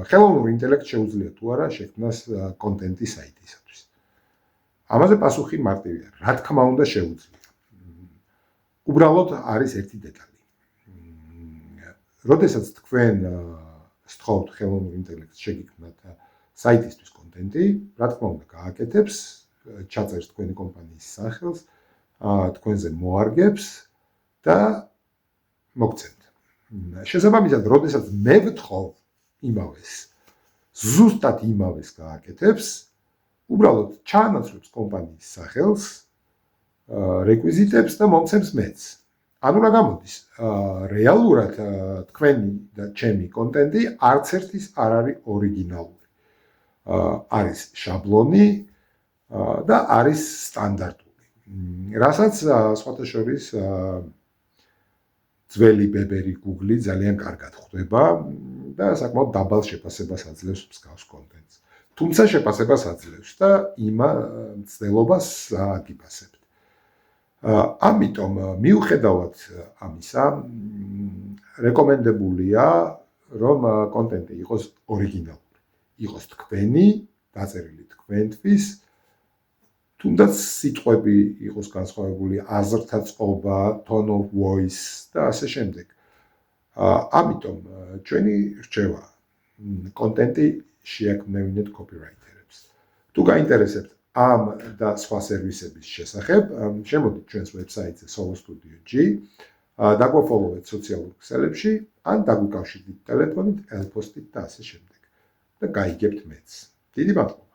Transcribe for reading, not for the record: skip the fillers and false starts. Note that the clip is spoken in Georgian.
ხელოვნურ ინტელექტს შეუძლია თუ არა შექმნას კონტენტი საიტისათვის. ამაზე პასუხი მარტივია. რა თქმა უნდა შეუძლია. უბრალოდ არის ერთი დეტალი. როდესაც თქვენ სთხოვთ ხელოვნურ ინტელექტს შეგიქმნათ საიტისთვის კონტენტი, რა თქმა უნდა გააკეთებს, ჩაწერს თქვენი კომპანიის სახელს, თქვენზე მოარგებს და მოგცემთ. შესაბამისად, როდესაც მე ვთხოვ იმავეს, ზუსტად იმავეს გააკეთებს, უბრალოდ ჩაანაცვლებს კომპანიის სახელს, რეკვიზიტებს და მომცემს მეც. ანუ რა გამოდის, რეალურად თქვენი და ჩემი კონტენტი არც ერთის არ არის ორიგინალური. არის შაბლონი და არის სტანდარტული. რასაც სხვათა შორის ძველი ბებერი Google ძალიან კარგად ხვდება და საკმაოდ დაბალ შეფასებას აძლევს მსგავს კონტენტს. თუმცა შეფასებას აძლევს და იმ მცდელობას აგიფასებთ. ამიტომ მიუხედავად ამისა, რეკომენდებულია, რომ კონტენტი იყოს ორიგინალური, იყოს თქვენი, დაწერილი თქვენთვის, თუნდაც სიტყვები იყოს განსხვავებული, აზრთა წყობა, tone of voice და ასე შემდეგ. ამიტომ ჩვენი რჩევა კონტენტი შეაქმნევინეთ copywriter-ებს. თუ გაინტერესებთ ამ და სხვა სერვისების შესახებ, შემოდით ჩვენს ვებსაიტზე solostudio.g, დაგვაფოლოვეთ სოციალურ ქსელებში, ან დაგვიკავშირდით ტელეფონით, ელფოსტით და ასე შემდეგ. და გაიგებთ მეც. დიდი მადლობა.